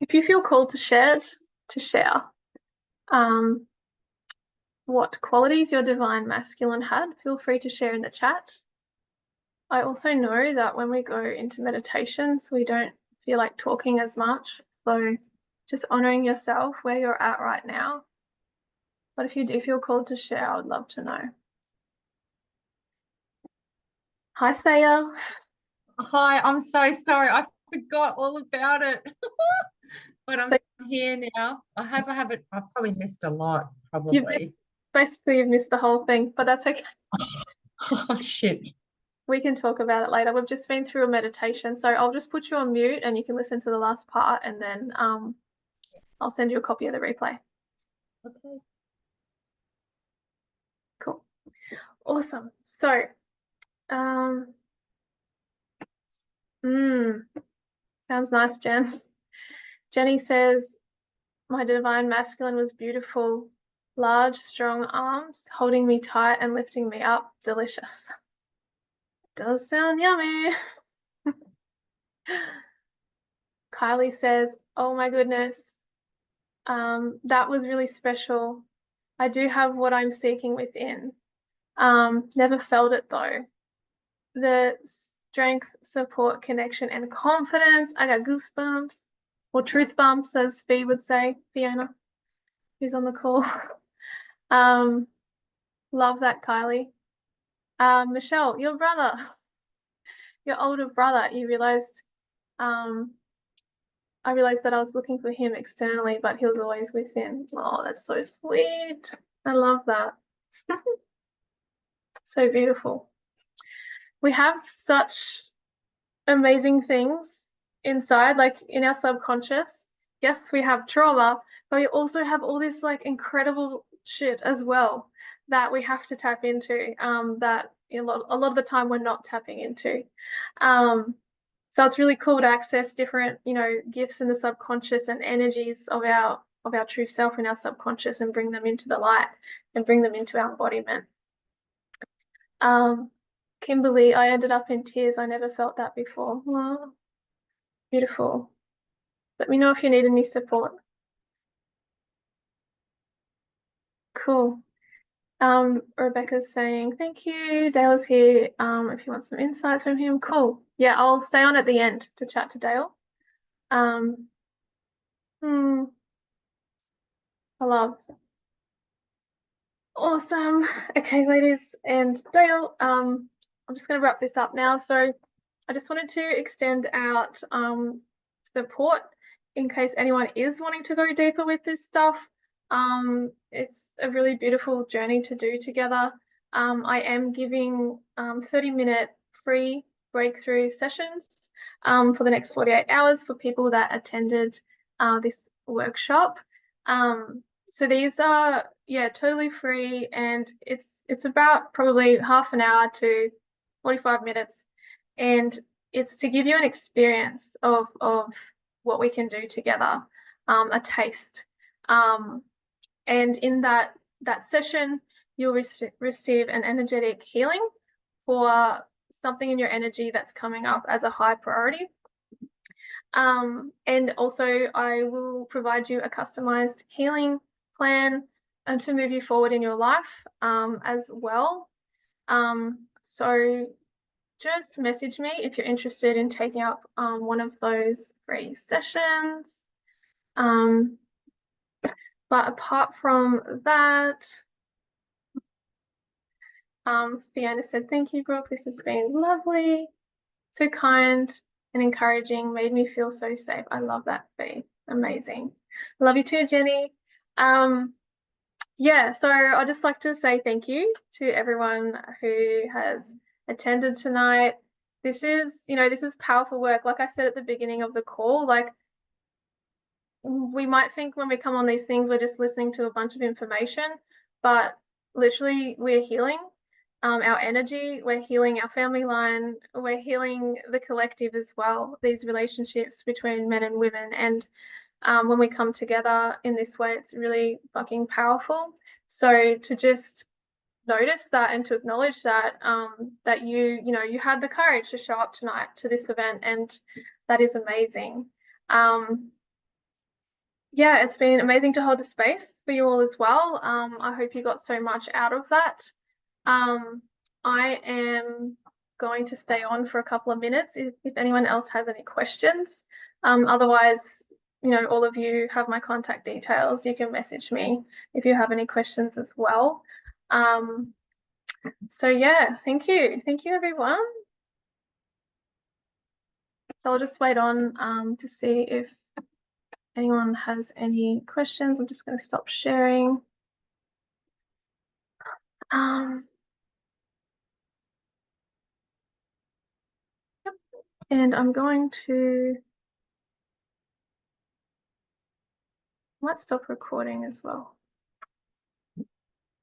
If you feel called to share what qualities your divine masculine had, feel free to share in the chat. I also know that when we go into meditations, we don't feel like talking as much. So just honoring yourself where you're at right now. But if you do feel called to share, I would love to know. Hi, Saya. Hi, I'm so sorry. I forgot all about it. But I'm here now. I probably missed a lot, probably. You've missed the whole thing, but that's okay. Oh, shit. We can talk about it later. We've just been through a meditation, so I'll just put you on mute and you can listen to the last part, and then I'll send you a copy of the replay. Okay. Cool. Awesome. So, sounds nice, Jen. Jenny says, my divine masculine was beautiful. Large, strong arms holding me tight and lifting me up. Delicious. Does sound yummy. Kylie says, oh my goodness, that was really special. I do have what I'm seeking within. Never felt it though. The strength, support, connection, and confidence. I got goosebumps, or truth bumps, as Fee would say, Fiona, who's on the call. Love that, Kylie. Michelle, your brother, your older brother, you realized, I realized that I was looking for him externally, but he was always within. Oh, that's so sweet. I love that. So beautiful. We have such amazing things inside, like in our subconscious. Yes, we have trauma, but we also have all this like incredible shit as well that we have to tap into, that a lot of the time we're not tapping into. So it's really cool to access different, gifts in the subconscious and energies of our true self in our subconscious and bring them into the light and bring them into our embodiment. Kimberly, I ended up in tears. I never felt that before. Oh, beautiful. Let me know if you need any support. Cool. Rebecca's saying, thank you. Dale is here if you want some insights from him. Cool. Yeah, I'll stay on at the end to chat to Dale. I love. Awesome. Okay, ladies and Dale, I'm just going to wrap this up now. So I just wanted to extend out support in case anyone is wanting to go deeper with this stuff. It's a really beautiful journey to do together. I am giving 30-minute free breakthrough sessions for the next 48 hours for people that attended this workshop. So these are, totally free, and it's about probably half an hour to 45 minutes. And it's to give you an experience of what we can do together, a taste. And in that session, you'll receive an energetic healing for something in your energy that's coming up as a high priority. And also I will provide you a customized healing plan and to move you forward in your life as well. So just message me if you're interested in taking up one of those free sessions. But apart from that, Fiona said, thank you, Brooke. This has been lovely. So kind and encouraging, made me feel so safe. I love that, Fee. Amazing. Love you too, Jenny. So I'd just like to say thank you to everyone who has attended tonight. This is powerful work. Like I said at the beginning of the call, like we might think when we come on these things, we're just listening to a bunch of information, but literally we're healing our energy, we're healing our family line, we're healing the collective as well, these relationships between men and women. And when we come together in this way, it's really fucking powerful. So to just notice that and to acknowledge that, that you had the courage to show up tonight to this event, and that is amazing. It's been amazing to hold the space for you all as well. I hope you got so much out of that. I am going to stay on for a couple of minutes if anyone else has any questions. Otherwise, all of you have my contact details. You can message me if you have any questions as well. Thank you. Thank you, everyone. So I'll just wait on to see if anyone has any questions. I'm just going to stop sharing. And I'm going to, I might stop recording as well.